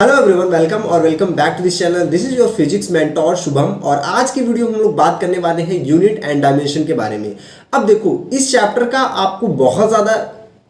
Hello everyone, welcome और welcome back to this channel. This is your physics mentor Shubham और आज की video में हम लोग बात करने वाले हैं यूनिट एंड डायमेंशन के बारे में। अब देखो, इस चैप्टर का आपको बहुत ज़्यादा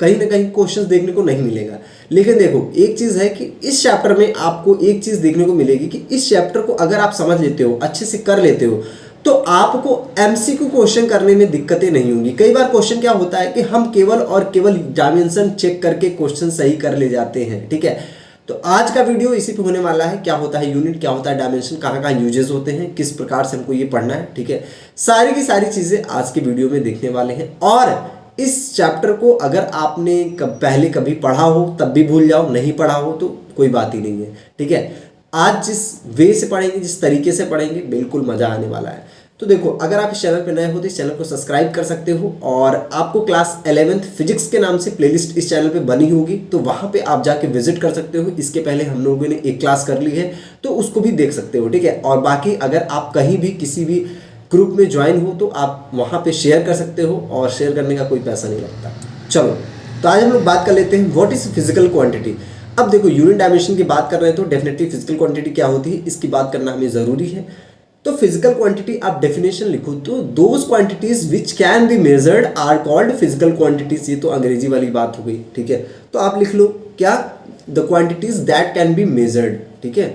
कहीं ना कहीं क्वेश्चंस देखने को नहीं मिलेगा, लेकिन देखो एक चीज़ है कि इस चैप्टर में आपको एक चीज़ देखने को मिलेगी कि इस चैप्टर को अगर आप समझ लेते हो, अच्छे से कर लेते हो, तो आपको एमसीक्यू क्वेश्चन करने में दिक्कतें नहीं होंगी। कई बार क्वेश्चन क्या होता है कि हम केवल और केवल डायमेंशन चेक करके क्वेश्चन सही कर ले जाते हैं, ठीक है। तो आज का वीडियो इसी पे होने वाला है, क्या होता है यूनिट, क्या होता है डायमेंशन, कहाँ कहाँ यूजेस होते हैं, किस प्रकार से हमको ये पढ़ना है, ठीक है। सारी की सारी चीज़ें आज के वीडियो में देखने वाले हैं। और इस चैप्टर को अगर आपने पहले कभी पढ़ा हो तब भी भूल जाओ, नहीं पढ़ा हो तो कोई बात ही नहीं है, ठीक है। आज जिस वे से पढ़ेंगे, जिस तरीके से पढ़ेंगे, बिल्कुल मज़ा आने वाला है। तो देखो, अगर आप इस चैनल पर नए हो तो इस चैनल को सब्सक्राइब कर सकते हो और आपको क्लास 11th फिजिक्स के नाम से प्लेलिस्ट इस चैनल पे बनी होगी, तो वहाँ पे आप जाके विजिट कर सकते हो। इसके पहले हम लोगों ने एक क्लास कर ली है, तो उसको भी देख सकते हो, ठीक है। और बाकी अगर आप कहीं भी किसी भी ग्रुप में ज्वाइन हो तो आप वहाँ पे शेयर कर सकते हो, और शेयर करने का कोई पैसा नहीं लगता। चलो, तो आज हम लोग बात कर लेते हैं व्हाट इज फिजिकल क्वांटिटी। अब देखो, यूनिट डायमेंशन की बात कर रहे हैं तो डेफिनेटली फिजिकल क्वांटिटी क्या होती है इसकी बात करना हमें ज़रूरी है। तो फिजिकल क्वांटिटी आप डेफिनेशन लिखो तो those quantities which can be measured are called physical quantities. ये तो अंग्रेजी वाली बात हो गई, ठीक है। तो आप लिख लो क्या, the quantities that can be measured, ठीक है।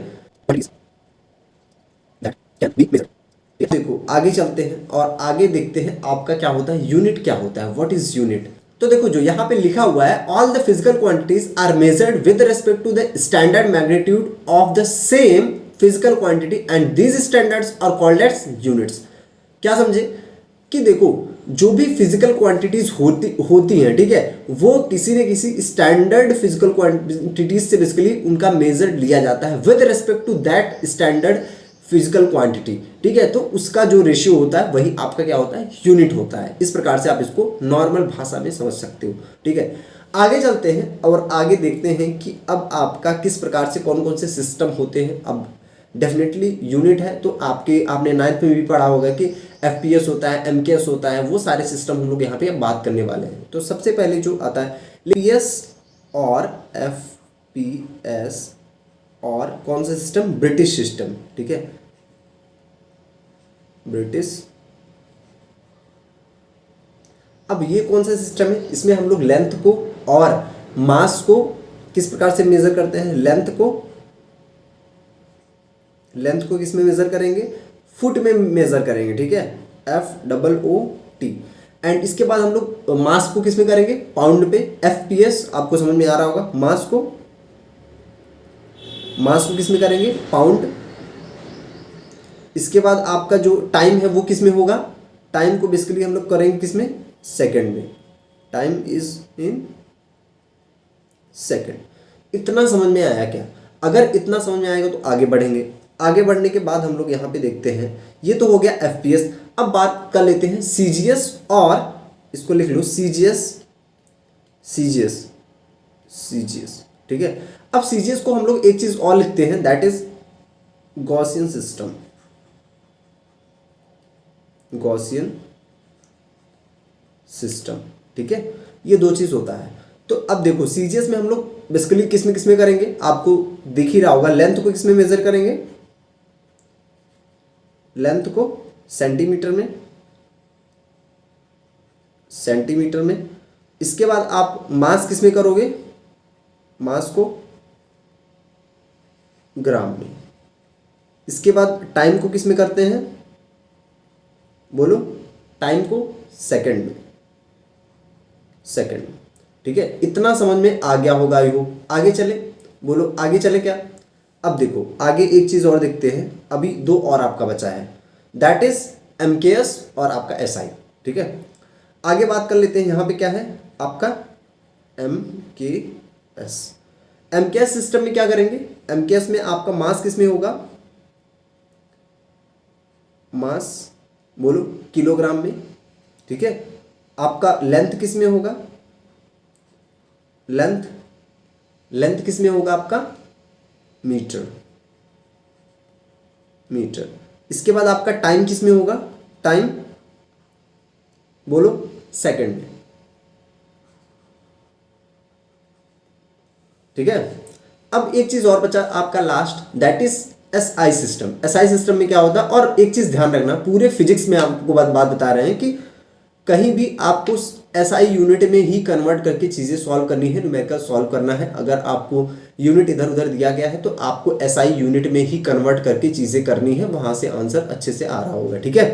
देखो आगे चलते हैं और आगे देखते हैं आपका क्या होता है, यूनिट क्या होता है, व्हाट इज यूनिट। तो देखो, जो यहाँ पे लिखा हुआ है, all the physical quantities are measured with respect to the standard magnitude of the same physical quantity and these standards are called as units. क्या समझे कि देखो, जो भी फिजिकल क्वांटिटीज होती हैं, ठीक है, वो किसी न किसी स्टैंडर्ड फिजिकल क्वांटिटीज से बेसिकली उनका मेजर लिया जाता है with respect to that standard physical quantity, ठीक है। तो उसका जो रेशियो होता है वही आपका क्या होता है, यूनिट होता है। इस प्रकार से आप इसको नॉर्मल भाषा में समझ सकते हो, ठीक है। आगे चलते हैं और आगे देखते हैं कि अब आपका किस प्रकार से कौन कौन से सिस्टम होते हैं। अब डेफिनेटली यूनिट है तो आपने 9th में भी पढ़ा होगा कि एफपीएस होता है, एमकेएस होता है, वो सारे सिस्टम हम लोग यहाँ पे बात करने वाले हैं। तो सबसे पहले जो आता है पीएस और एफपीएस, और कौन सा सिस्टम, ब्रिटिश सिस्टम, ठीक है, ब्रिटिश। अब ये कौन सा सिस्टम है, इसमें हम लोग लेंथ को और मास को किस प्रकार से मेजर करते हैं, लेंथ को किस में मेजर करेंगे, फुट में मेजर करेंगे, ठीक है, FOOT। एंड इसके बाद हम लोग मास को किस में करेंगे, पाउंड पे, FPS। आपको समझ में आ रहा होगा, मास को किस में करेंगे, पाउंड। इसके बाद आपका जो टाइम है वो किस में होगा, टाइम को बेसिकली हम लोग करेंगे किस में, सेकंड में, टाइम इज इन सेकंड। इतना समझ में आया क्या? अगर इतना समझ में आएगा तो आगे बढ़ेंगे। आगे बढ़ने के बाद हम लोग यहाँ पे देखते हैं, ये तो हो गया FPS। अब बात कर लेते हैं CGS, और इसको लिख लो CGS, ठीक है। अब CGS को हम लोग एक चीज और लिखते हैं, दैट इज गॉसियन सिस्टम, ठीक है। ये दो चीज होता है। तो अब देखो, CGS में हम लोग बेसिकली किस में करेंगे, आपको दिख ही रहा होगा, लेंथ को किस में मेजर करेंगे, लेंथ को सेंटीमीटर में। इसके बाद आप मास किस में करोगे, मास को ग्राम में। इसके बाद टाइम को किस में करते हैं, बोलो, टाइम को सेकंड में, ठीक है। इतना समझ में आ गया होगा, आई होप। आगे चले, बोलो आगे चले क्या। अब देखो, आगे एक चीज और देखते हैं, अभी दो और आपका बचा है, दैट इज MKS और आपका SI, ठीक है। आगे बात कर लेते हैं, यहां पे क्या है आपका MKS सिस्टम में क्या करेंगे, MKS में आपका मास किस में होगा, मास बोलो किलोग्राम में, ठीक है। आपका लेंथ किस में होगा, लेंथ किस में होगा आपका, मीटर। इसके बाद आपका टाइम किस में होगा, टाइम बोलो सेकंड में, ठीक है। अब एक चीज़ और बचा आपका last, that is SI system. SI system में क्या होता है, और एक चीज़ ध्यान रखना, पूरे फिजिक्स में आपको बात बता रहे हैं कि कहीं भी आपको एसआई यूनिट में ही कन्वर्ट करके चीज़ें सॉल्व करनी है, न्यूमेरिकल सॉल्व करना है। अगर आपको यूनिट इधर उधर दिया गया है तो आपको एसआई यूनिट में ही कन्वर्ट करके चीज़ें करनी है, वहाँ से आंसर अच्छे से आ रहा होगा। ठीक है,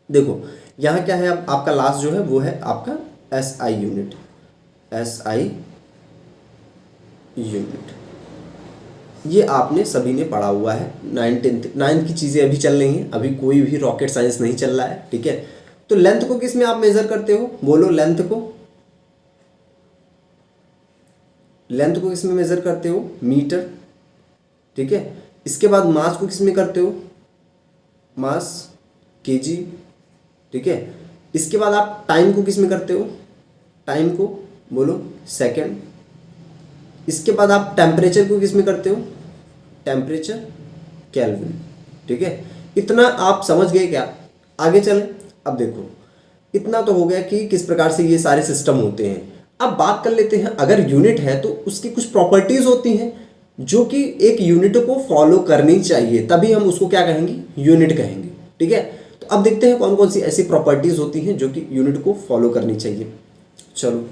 देखो यहाँ क्या है, अब आपका लास्ट जो है वो है आपका एसआई यूनिट। एसआई यूनिट ये आपने सभी ने पढ़ा हुआ है, 9th की चीज़ें अभी चल रही हैं, अभी कोई भी रॉकेट साइंस नहीं चल रहा है। ठीक है, तो लेंथ को किस में आप मेजर करते हो, बोलो लेंथ को, लेंथ को किस में मेजर करते हो, मीटर। ठीक है, इसके बाद मास को किस में करते हो, मास केजी। ठीक है, इसके बाद आप टाइम को किस में करते हो, टाइम को बोलो सेकंड। इसके बाद आप टेम्परेचर को किस में करते हो, टेम्परेचर केल्विन। ठीक है, इतना आप समझ गए क्या, आगे चलें। अब देखो इतना तो हो गया कि किस प्रकार से ये सारे सिस्टम होते हैं। अब बात कर लेते हैं, अगर यूनिट है तो उसकी कुछ प्रॉपर्टीज होती हैं जो कि एक यूनिट को फॉलो करनी चाहिए, तभी हम उसको क्या कहेंगे, यूनिट कहेंगे। ठीक है, तो अब देखते हैं कौन कौन सी ऐसी प्रॉपर्टीज होती हैं जो कि यूनिट को फॉलो करनी चाहिए। चलो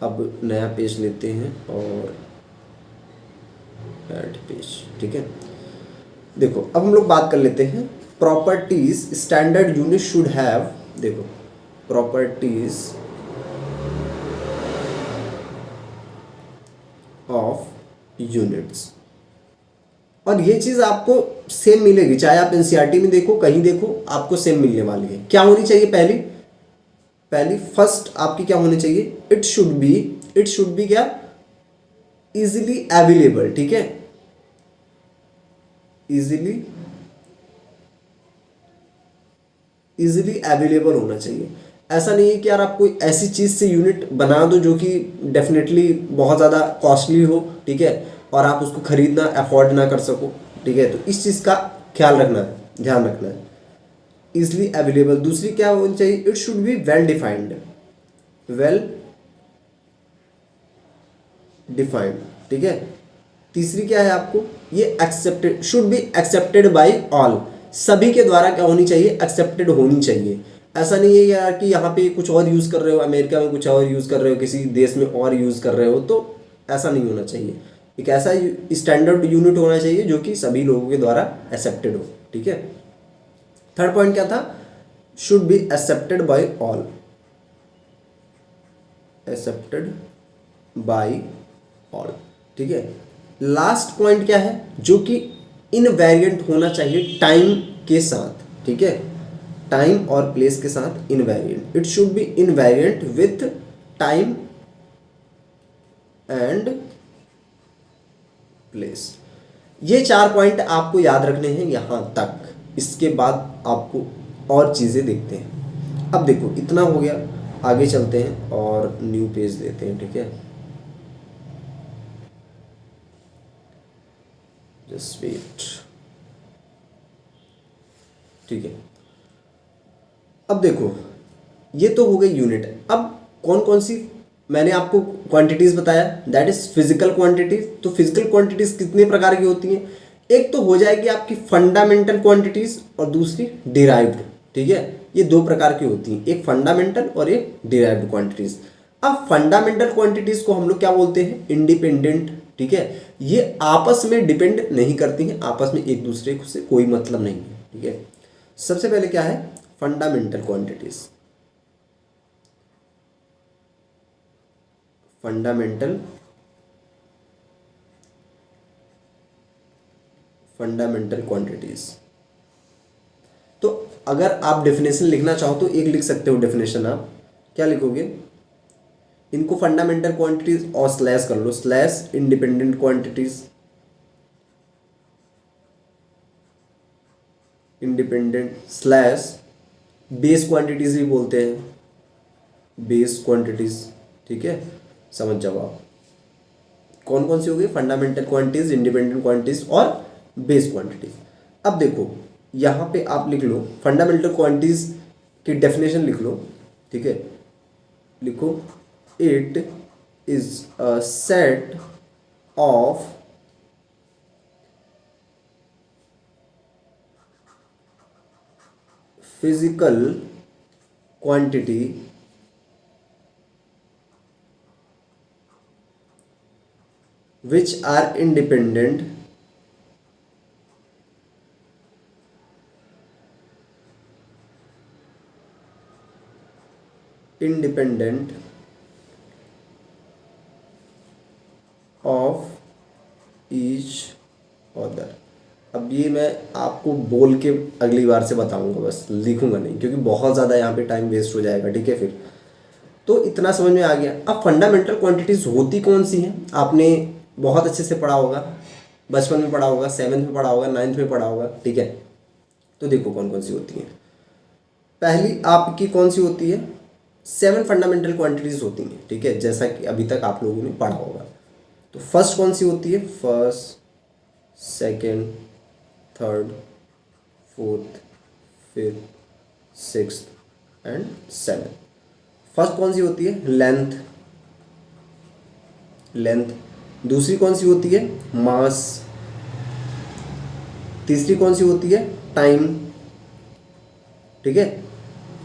अब नया पेज लेते हैं और ऐड पेज। ठीक है, देखो अब हम लोग बात कर लेते हैं properties standard unit should have. देखो प्रॉपर्टीज ऑफ यूनिट्स, और ये चीज आपको सेम मिलेगी, चाहे आप एनसीईआरटी में देखो कहीं देखो, आपको सेम मिलने वाली है। क्या होनी चाहिए, पहली फर्स्ट आपकी क्या होनी चाहिए, इट शुड बी क्या, इजिली अवेलेबल। ठीक है, इजिली अवेलेबल होना चाहिए। ऐसा नहीं है कि यार आप कोई ऐसी चीज़ से यूनिट बना दो जो कि डेफिनेटली बहुत ज़्यादा कॉस्टली हो। ठीक है, और आप उसको खरीदना अफोर्ड ना कर सको। ठीक है, तो इस चीज़ का ख्याल रखना है, ध्यान रखना है, इजिली अवेलेबल। दूसरी क्या होनी चाहिए, it should be well defined. ठीक है, तीसरी क्या है आपको, ये accepted, should be accepted by all, सभी के द्वारा क्या होनी चाहिए, एक्सेप्टेड होनी चाहिए। ऐसा नहीं है यार कि यहाँ पे कुछ और यूज़ कर रहे हो, अमेरिका में कुछ और यूज़ कर रहे हो, किसी देश में और यूज़ कर रहे हो, तो ऐसा नहीं होना चाहिए। एक ऐसा स्टैंडर्ड यूनिट होना चाहिए जो कि सभी लोगों के द्वारा एक्सेप्टेड हो। ठीक है, थर्ड पॉइंट क्या था, should be accepted by all, accepted by all. ठीक है, लास्ट पॉइंट क्या है, जो कि इनवेरिएंट होना चाहिए टाइम के साथ। ठीक है, टाइम और प्लेस के साथ invariant, it should be invariant with time and place. ये 4 पॉइंट आपको याद रखने हैं यहां तक, इसके बाद आपको और चीज़ें देखते हैं। अब देखो इतना हो गया, आगे चलते हैं और न्यू पेज देते हैं। ठीक है, जस्ट वेट। ठीक है, अब देखो ये तो हो गई यूनिट। अब कौन कौन सी मैंने आपको क्वांटिटीज बताया, दैट इज फिजिकल क्वांटिटीज। तो फिजिकल क्वांटिटीज कितने प्रकार की होती हैं, एक तो हो जाएगी आपकी फंडामेंटल क्वांटिटीज और दूसरी डिराइव्ड। ठीक है, ये 2 प्रकार की होती हैं, एक फंडामेंटल और एक डिराइव्ड क्वांटिटीज। अब फंडामेंटल क्वांटिटीज को हम लोग क्या बोलते हैं, इंडिपेंडेंट। ठीक है, ये आपस में डिपेंड नहीं करती हैं, आपस में एक दूसरे से कोई मतलब नहीं है। ठीक है, सबसे पहले क्या है, फंडामेंटल क्वांटिटीज। Fundamental quantities. तो अगर आप डेफिनेशन लिखना चाहो तो एक लिख सकते हो डेफिनेशन, आप क्या लिखोगे, इनको फंडामेंटल क्वांटिटीज और स्लैश कर लो, slash independent quantities, independent slash base quantities भी बोलते हैं, बेस क्वांटिटीज। ठीक है, समझ जाओ आप कौन कौन सी हो गई, फंडामेंटल क्वांटिटीज, इंडिपेंडेंट क्वांटिटीज और बेस क्वांटिटीज। अब देखो यहाँ पे आप लिख लो फंडामेंटल क्वांटिटीज की डेफिनेशन लिख लो। ठीक है, लिखो, it is a set of physical quantity which are independent of each other। अब ये मैं आपको बोल के अगली बार से बताऊंगा, बस लिखूंगा नहीं क्योंकि बहुत ज़्यादा यहाँ पे टाइम वेस्ट हो जाएगा, ठीक है। फिर तो इतना समझ में आ गया। अब फंडामेंटल क्वांटिटीज़ होती कौन सी हैं, आपने बहुत अच्छे से पढ़ा होगा, बचपन में पढ़ा होगा, 7th में पढ़ा होगा, 9th में पढ़ा होगा, ठीक है। तो देखो कौन कौन सी होती हैं। पहली आपकी कौन सी होती है, 7 फंडामेंटल क्वांटिटीज़ होती हैं, ठीक है, जैसा कि अभी तक आप लोगों ने पढ़ा होगा। तो फर्स्ट कौन सी होती है, first, second, third, fourth, fifth, sixth and 7th। First कौन सी होती है, लेंथ। दूसरी कौन सी होती है, मास। तीसरी कौन सी होती है, टाइम, ठीक है।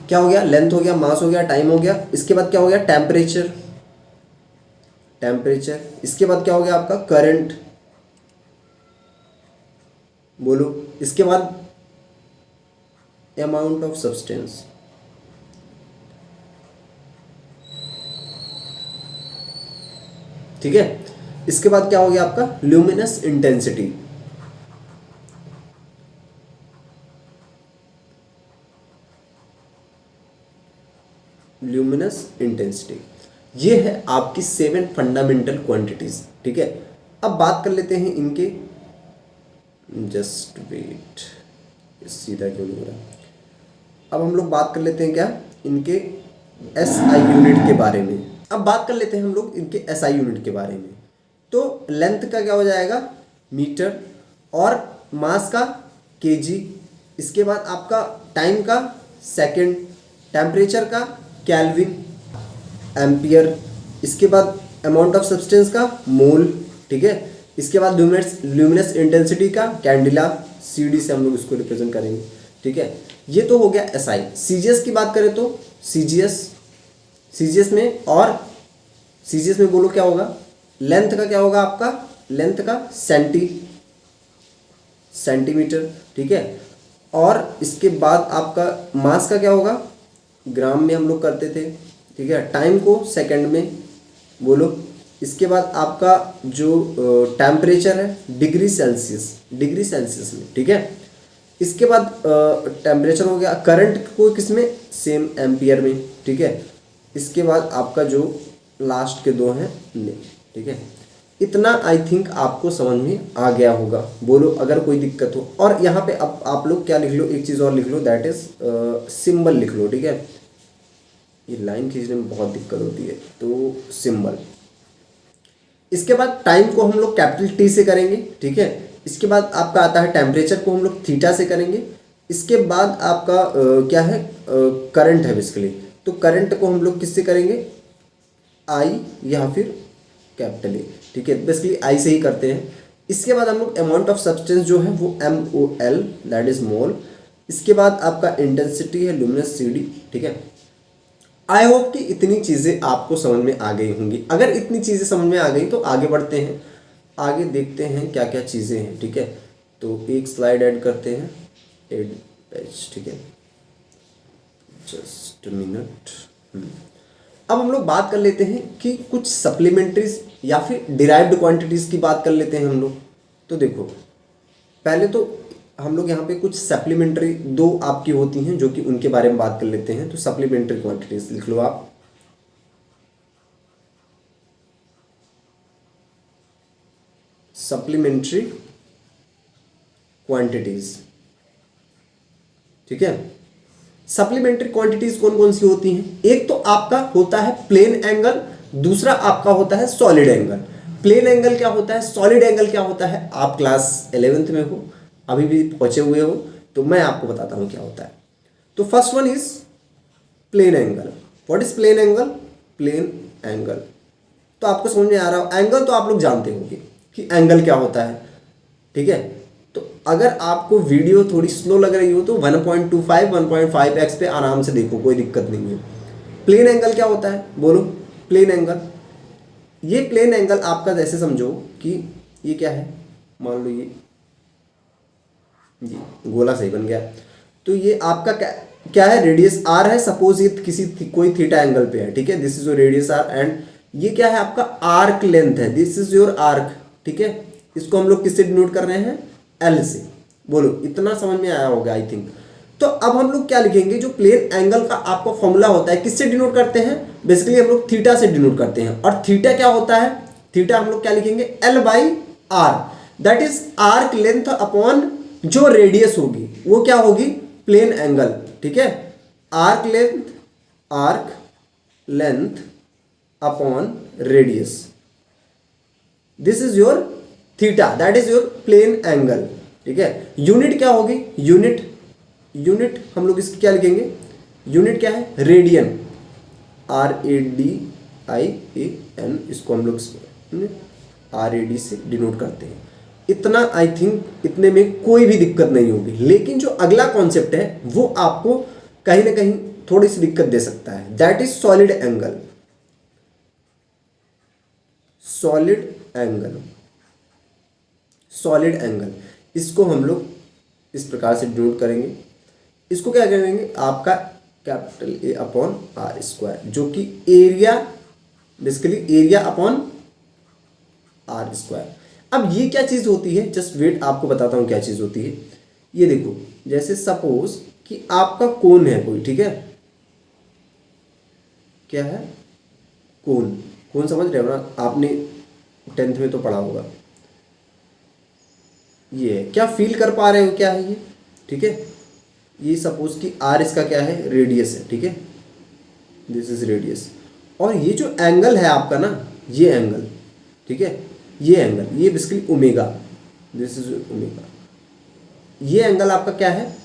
क्या हो गया, लेंथ हो गया, मास हो गया, टाइम हो गया। इसके बाद क्या हो गया, टेम्परेचर। इसके बाद क्या हो गया आपका, करंट, बोलो। इसके बाद अमाउंट ऑफ सब्सटेंस, ठीक है। इसके बाद क्या हो गया आपका, ल्यूमिनस इंटेंसिटी। ये है आपकी 7 फंडामेंटल क्वांटिटीज, ठीक है। अब बात कर लेते हैं इनके, जस्ट वेट, सीधा क्यों नहीं हो रहा। अब हम लोग बात कर लेते हैं क्या, इनके एसआई यूनिट के बारे में। अब बात कर लेते हैं हम लोग इनके एसआई यूनिट के बारे में। तो लेंथ का क्या हो जाएगा, मीटर, और मास का केजी। इसके बाद आपका टाइम का सेकंड, टेम्परेचर का केल्विन, एम्पियर। इसके बाद अमाउंट ऑफ सब्सटेंस का मोल, ठीक है। इसके बाद ल्यूमिनस इंटेंसिटी का कैंडिला, सीडी से हम लोग इसको रिप्रेजेंट करेंगे, ठीक है। ये तो हो गया एसआई। सीजीएस की बात करें तो सीजीएस में बोलो क्या होगा, लेंथ का क्या होगा आपका, लेंथ का सेंटीमीटर, ठीक है। और इसके बाद आपका मास का क्या होगा, ग्राम में हम लोग करते थे, ठीक है। टाइम को सेकंड में बोलो। इसके बाद आपका जो टेम्परेचर है डिग्री सेल्सियस में, ठीक है। इसके बाद टेम्परेचर हो गया। करंट को किस में, सेम एम्पियर में, ठीक है। इसके बाद आपका जो लास्ट के दो हैं, ठीक है। इतना आई थिंक आपको समझ में आ गया होगा, बोलो अगर कोई दिक्कत हो। और यहाँ पे अब आप लोग क्या लिख लो, एक चीज़ और लिख लो, दैट इज सिंबल लिख लो, ठीक है। ये लाइन खींचने में बहुत दिक्कत होती है, तो सिंबल। इसके बाद टाइम को हम लोग कैपिटल टी से करेंगे, ठीक है। इसके बाद आपका आता है टेम्परेचर को हम लोग थीटा से करेंगे। इसके बाद आपका क्या है, करंट है बेसिकली, तो करंट को हम लोग किससे करेंगे, आई या फिर कैपिटल ए, ठीक है। बेसिकली आई से ही करते हैं। इसके बाद हम लोग अमाउंट ऑफ सब्सटेंस जो है वो MOL, दैट इज मोल। इसके बाद आपका इंटेंसिटी है लुमिनस CD, ठीक है। आई होप कि इतनी चीज़ें आपको समझ में आ गई होंगी। अगर इतनी चीज़ें समझ में आ गई तो आगे बढ़ते हैं, आगे देखते हैं क्या क्या चीज़ें हैं, ठीक है। तो एक स्लाइड ऐड करते हैं, एड पेज, ठीक है, जस्ट मिनट। अब हम लोग बात कर लेते हैं कि कुछ सप्लीमेंट्रीज या फिर डिराइव्ड क्वांटिटीज़ की बात कर लेते हैं हम लोग। तो देखो पहले तो हम लोग यहाँ पे कुछ सप्लीमेंट्री दो आपकी होती हैं जो कि उनके बारे में बात कर लेते हैं। तो सप्लीमेंट्री क्वांटिटीज लिख लो आप, सप्लीमेंट्री क्वांटिटीज, ठीक है। सप्लीमेंट्री क्वांटिटीज कौन कौन सी होती हैं, एक तो आपका होता है प्लेन एंगल, दूसरा आपका होता है सॉलिड एंगल। प्लेन एंगल क्या होता है, सॉलिड एंगल क्या होता है, आप क्लास 11th में हो, अभी भी पहुंचे हुए हो, तो मैं आपको बताता हूं क्या होता है। तो first one is plane angle. What is plane angle, plane angle तो आपको समझ में आ रहा हो। एंगल तो आप लोग जानते होंगे कि एंगल क्या होता है, ठीक है। तो अगर आपको वीडियो थोड़ी स्लो लग रही हो तो 1.25 1.5x पे आराम से देखो, कोई दिक्कत नहीं है। प्लेन एंगल क्या होता है बोलो? प्लेन एंगल, ये प्लेन एंगल आपका जैसे समझो कि ये क्या है, मान लो ये गोला सही बन गया, तो ये आपका क्या है, रेडियस आर है। सपोज ये कोई थीटा एंगल पे है, ठीक है, this is your radius R, and ये क्या है आपका आर्क लेंथ है, दिस इज योर आर्क, ठीक है। इसको हम लोग किससे डिनोट कर रहे हैं? एल से। बोलो इतना समझ में आया होगा आई थिंक। तो अब हम लोग क्या लिखेंगे, जो प्लेन एंगल का आपका फॉर्मूला होता है किससे डिनोट करते हैं? बेसिकली हम लोग थीटा से डिनोट करते हैं। और थीटा क्या होता है? थीटा हम लोग क्या लिखेंगे? L by R, that is arc length upon जो रेडियस होगी वो क्या होगी? प्लेन एंगल, ठीक है। Arc length upon radius, this is your theta, that is your plane angle, ठीक है। यूनिट क्या होगी? यूनिट हम लोग इसकी क्या लिखेंगे? यूनिट क्या है? रेडियन, RADIAN, इसको हम लोग RAD से डिनोट करते हैं। इतना आई थिंक, इतने में कोई भी दिक्कत नहीं होगी। लेकिन जो अगला कॉन्सेप्ट है वो आपको कहीं ना कहीं थोड़ी सी दिक्कत दे सकता है, that is solid angle. Solid angle इसको हम लोग इस प्रकार से डिनोट करेंगे। इसको क्या करेंगे? आपका capital A upon R square, जो कि area, basically area upon R square. अब ये क्या चीज़ होती है? जस्ट वेट, आपको बताता हूँ क्या चीज़ होती है। ये देखो, जैसे सपोज कि आपका कोन है कोई, ठीक है, क्या है? कोन समझ रहे हो ना? आपने 10th में तो पढ़ा होगा। ये है, क्या फील कर पा रहे हो क्या है ये? ठीक है, ये सपोज कि आर इसका क्या है? रेडियस है, ठीक है, दिस इज रेडियस। और ये जो एंगल है आपका ना, ये एंगल, ठीक है, ये एंगल, ये basically omega, this is omega. ये एंगल आपका क्या है?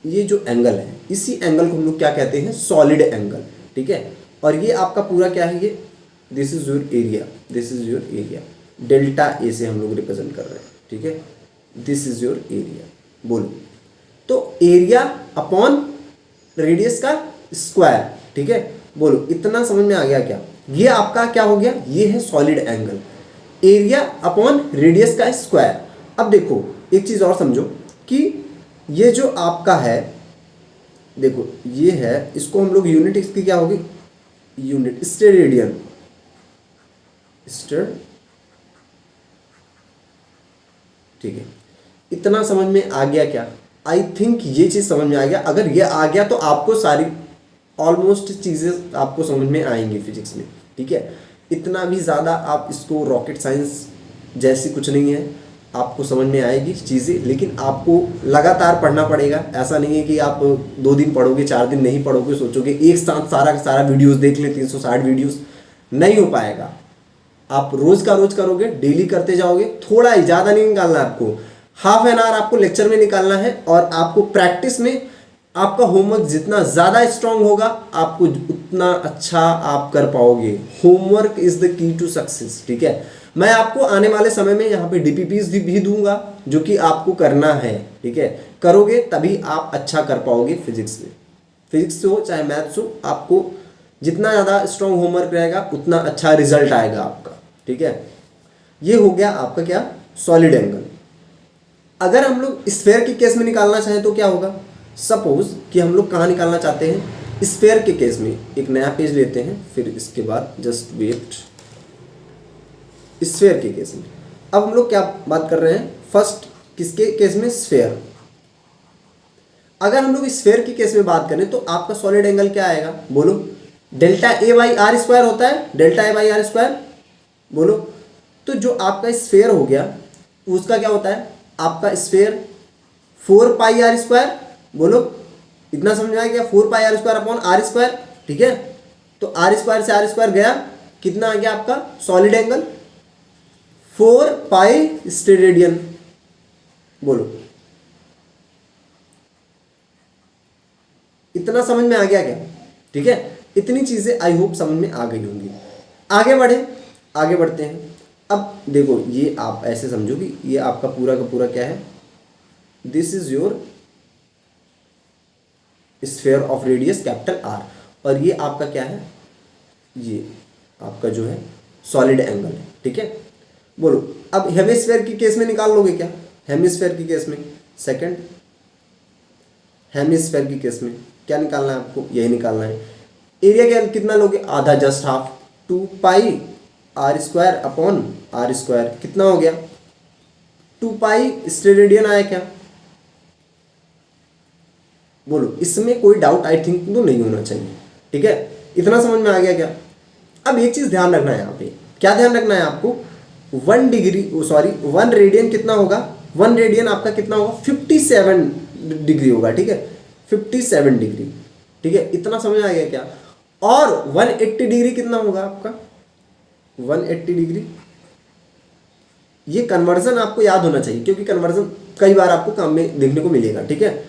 ये जो एंगल है, इसी एंगल को हम लोग क्या कहते हैं? सॉलिड एंगल, ठीक है। और ये आपका पूरा क्या है? ये this is your area, this is your area, delta A से हम लोग रिप्रेजेंट कर रहे हैं, ठीक है, दिस इज योर एरिया। बोलो, तो एरिया अपॉन रेडियस का स्क्वायर, ठीक है। बोलो इतना समझ में आ गया क्या? ये आपका क्या हो गया? ये है solid angle, area upon radius का स्क्वायर। अब देखो एक चीज और समझो कि ये जो आपका है, देखो ये है, इसको हम लोग यूनिट इसकी क्या होगी? यूनिट स्टेरेडियन, ठीक है। इतना समझ में आ गया क्या? आई थिंक ये चीज़ समझ में आ गया। अगर ये आ गया तो आपको सारी ऑलमोस्ट चीज़ें आपको समझ में आएंगी फिजिक्स में, ठीक है। इतना भी ज़्यादा आप इसको रॉकेट साइंस जैसी कुछ नहीं है, आपको समझ में आएगी चीज़ें, लेकिन आपको लगातार पढ़ना पड़ेगा। ऐसा नहीं है कि आप 2 दिन पढ़ोगे, 4 दिन नहीं पढ़ोगे, सोचोगे एक साथ सारा का सारा वीडियोस देख ले, 360 वीडियोस, नहीं हो पाएगा। आप रोज़ का रोज़ करोगे, डेली करते जाओगे, थोड़ा ही, ज़्यादा नहीं निकालना आपको, हाफ एन आवर आपको लेक्चर में निकालना है। और आपको प्रैक्टिस में आपका होमवर्क जितना ज़्यादा स्ट्रांग होगा, आपको उतना अच्छा आप कर पाओगे। Homework is the key to success, ठीक है। मैं आपको आने वाले समय में यहाँ पे DPPs भी दूंगा, जो कि आपको करना है, ठीक है। करोगे तभी आप अच्छा कर पाओगे फिजिक्स में। फिजिक्स हो चाहे मैथ्स हो, आपको जितना ज़्यादा स्ट्रांग होमवर्क रहेगा उतना अच्छा रिजल्ट आएगा आपका, ठीक है। ये हो गया आपका क्या? Solid angle. अगर हम लोग स्फेयर के केस में निकालना चाहें तो क्या होगा? सपोज कि हम लोग कहाँ निकालना चाहते हैं? स्फेयर के केस में। एक नया पेज लेते हैं, फिर इसके बाद जस्ट वेट। स्फेयर के केस में अब हम लोग क्या बात कर रहे हैं? फर्स्ट किसके केस में? स्फेयर। अगर हम लोग स्फेयर के केस में बात करें तो आपका सॉलिड एंगल क्या आएगा? बोलो, delta A by R square होता है, delta A by R square. बोलो, तो जो आपका स्फेयर हो गया उसका क्या होता है? आपका स्फेयर 4 पाई आर स्क्वायर। बोलो, इतना समझ में आ गया? 4 pi R square upon R square, ठीक है। तो आर स्क्वायर से आर स्क्वायर गया, कितना आ गया आपका सॉलिड एंगल? 4 पाई स्टेरेडियन। बोलो, इतना समझ में आ गया क्या? ठीक है, इतनी चीजें आई होप समझ में आ गई होंगी। आगे बढ़ते हैं। अब देखो, ये आप ऐसे समझो कि ये आपका पूरा का पूरा क्या है? This is your sphere of radius capital R, और ये आपका क्या है, ये आपका जो है सॉलिड एंगल है, ठीक है। बोलो अब हेमिस्फेयर की केस में निकाल लोगे क्या, हेमिस्फेयर की केस में, सेकंड हेमिस्फेयर की केस में क्या निकालना है आपको, यही निकालना है। एरिया क्या कितना लोगे, आधा, just half, 2 pi R square upon R square, कितना हो गया 2 पाई स्टेरेडियन आया क्या। बोलो इसमें कोई डाउट आई थिंक तो नहीं होना चाहिए, ठीक है, इतना समझ में आ गया क्या। अब एक चीज ध्यान रखना है यहाँ पे, क्या ध्यान रखना है आपको, 1 रेडियन कितना होगा, 1 रेडियन आपका कितना होगा 57 डिग्री होगा, ठीक है, 57 डिग्री, ठीक है, इतना समझ में आ गया क्या। और 180 डिग्री कितना होगा आपका, 180 डिग्री, ये कन्वर्जन आपको याद होना चाहिए क्योंकि कन्वर्जन कई बार आपको काम में देखने को मिलेगा, ठीक है।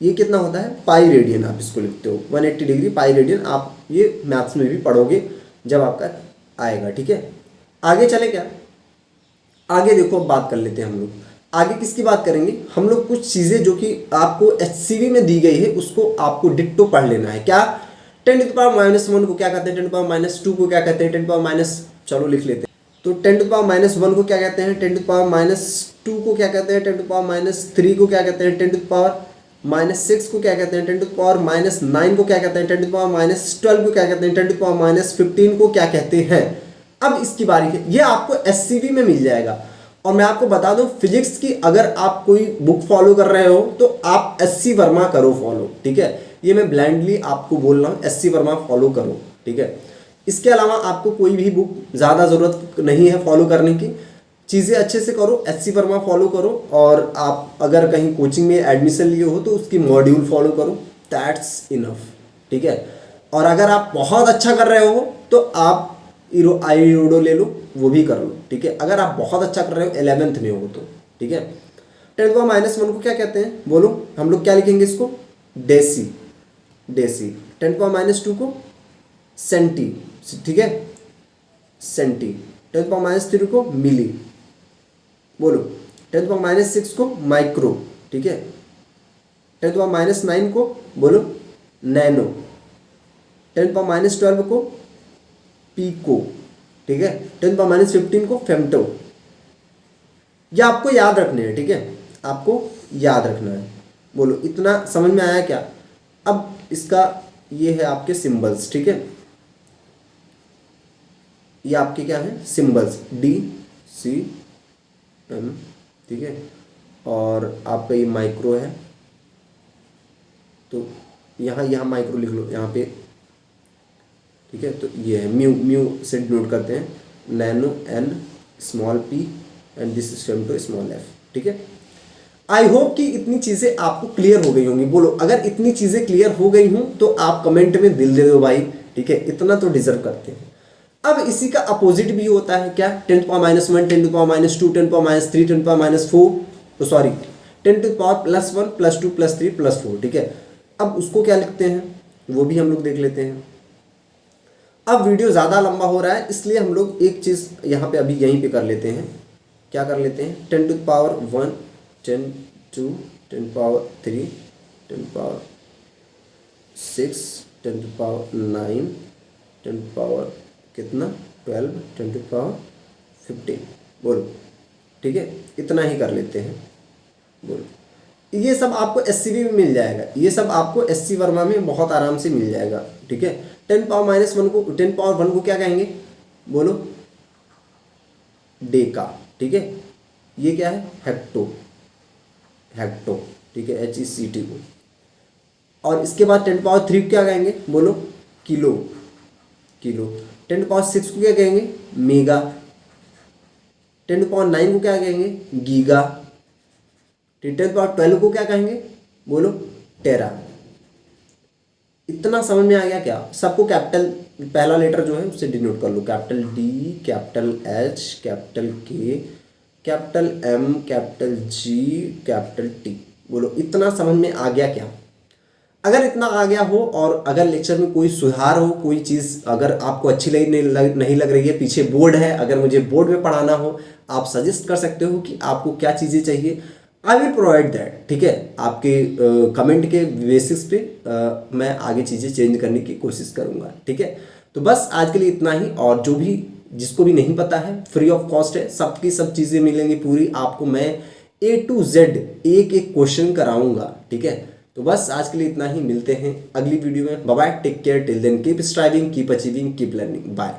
ये कितना होता है, पाई रेडियन, आप इसको लिखते हो 180 डिग्री पाई रेडियन, आप ये मैथ्स में भी पढ़ोगे जब आपका आएगा, ठीक है। आगे चले क्या, आगे देखो अब बात कर लेते हैं हम लोग, आगे किसकी बात करेंगे हम लोग, कुछ चीज़ें जो कि आपको HCV में दी गई है उसको आपको डिट्टो पढ़ लेना है। क्या, 10⁻⁻1 को क्या कहते हैं, 10⁻2 को क्या कहते हैं, 10⁻, चलो लिख लेते हैं, तो 10⁻1 को क्या कहते हैं, 10⁻2 को क्या कहते हैं, 10⁻3 को क्या कहते हैं, 10⁻6 को क्या कहते हैं, 10⁻9 को क्या कहते हैं, 10⁻12 को क्या कहते हैं, 10⁻15 को क्या कहते हैं। अब इसकी बारी है, ये आपको SCV में मिल जाएगा। और मैं आपको बता दूं फिजिक्स की अगर आप कोई बुक फॉलो कर रहे हो तो आप SC वर्मा करो फॉलो, ठीक है, ये मैं ब्लाइंडली आपको बोल रहा हूँ, SC वर्मा फॉलो करो, ठीक है। इसके अलावा आपको कोई भी बुक ज़्यादा ज़रूरत नहीं है फॉलो करने की, चीज़ें अच्छे से करो, SC वर्मा फॉलो करो, और आप अगर कहीं कोचिंग में एडमिशन लिए हो तो उसकी मॉड्यूल फॉलो करो, दैट्स इनफ, ठीक है। और अगर आप बहुत अच्छा कर रहे हो तो आप आईरोडो ले लो, वो भी कर लो, ठीक है, अगर आप बहुत अच्छा कर रहे हो 11th में हो तो, ठीक है। 10⁻1 को क्या कहते हैं, बोलो हम लोग क्या लिखेंगे इसको, डेसी, 10⁻2 को सेंटी, ठीक है, सेंटी, 10⁻3 को मिली, बोलो 10⁻6 को माइक्रो, ठीक है, 10⁻9 को बोलो नैनो, 10⁻12 को पीको, ठीक है, 10⁻15 को फेम्टो। ये आपको याद रखने हैं, ठीक है, आपको याद रखना है। बोलो इतना समझ में आया क्या। अब इसका ये है आपके सिंबल्स, ठीक है, ये आपके क्या है सिंबल्स, D C M, ठीक है, और आपका ये माइक्रो है, तो यहाँ माइक्रो लिख लो यहाँ पे, ठीक है, तो ये है म्यू से डिनोट करते हैं, nano N, small p and this is femto small f, ठीक है। आई होप कि इतनी चीज़ें आपको क्लियर हो गई होंगी। बोलो अगर इतनी चीज़ें क्लियर हो गई हूँ तो आप कमेंट में दिल दे दो भाई, ठीक है, इतना तो डिजर्व करते हैं। अब इसी का अपोजिट भी होता है क्या, 10⁻1, 10⁻2, 10⁻3, 10⁻4, सॉरी 10⁻+1 +2 +3 +4, ठीक है। अब उसको क्या लिखते हैं वो भी हम लोग देख लेते हैं। अब वीडियो ज़्यादा लंबा हो रहा है इसलिए हम लोग एक चीज़ यहाँ पे अभी यहीं पे कर लेते हैं, क्या कर लेते हैं, 10⁻1, 10⁻2, 10⁻3, 10⁻6, 10⁻9, 10 कितना 12, 10⁻15, बोलो, ठीक है, इतना ही कर लेते हैं। बोलो ये सब आपको SCV में मिल जाएगा, ये सब आपको SC वर्मा में बहुत आराम से मिल जाएगा, ठीक है। 10⁻1 को 10⁻1 को क्या कहेंगे, बोलो डेका, ठीक है, ये क्या है हेक्टो, ठीक है, HECT को। और इसके बाद 10⁻3 को क्या कहेंगे, बोलो किलो, 10⁻6 को क्या कहेंगे मेगा, 10⁻9 को क्या कहेंगे गीगा, 10⁻12 को क्या कहेंगे, बोलो टेरा। इतना समझ में आ गया क्या। सबको कैपिटल पहला लेटर जो है उससे डिनोट कर लो, capital D, capital H, capital K, capital M, capital G, capital T। बोलो इतना समझ में आ गया क्या। अगर इतना आ गया हो और अगर लेक्चर में कोई सुधार हो, कोई चीज़ अगर आपको अच्छी नहीं लग रही है, पीछे बोर्ड है, अगर मुझे बोर्ड में पढ़ाना हो आप सजेस्ट कर सकते हो कि आपको क्या चीज़ें चाहिए। आई विल प्रोवाइड दैट, ठीक है। आपके कमेंट के बेसिस पे मैं आगे चीज़ें चेंज करने की कोशिश करूँगा, ठीक है। तो बस आज के लिए इतना ही, और जो भी जिसको भी नहीं पता है फ्री ऑफ कॉस्ट है, सबकी सब चीज़ें मिलेंगी पूरी आपको, मैं A to Z एक एक क्वेश्चन कराऊंगा, ठीक है। तो बस आज के लिए इतना ही, मिलते हैं अगली वीडियो में। Bye bye, take care, till then keep striving, keep achieving, keep learning, bye.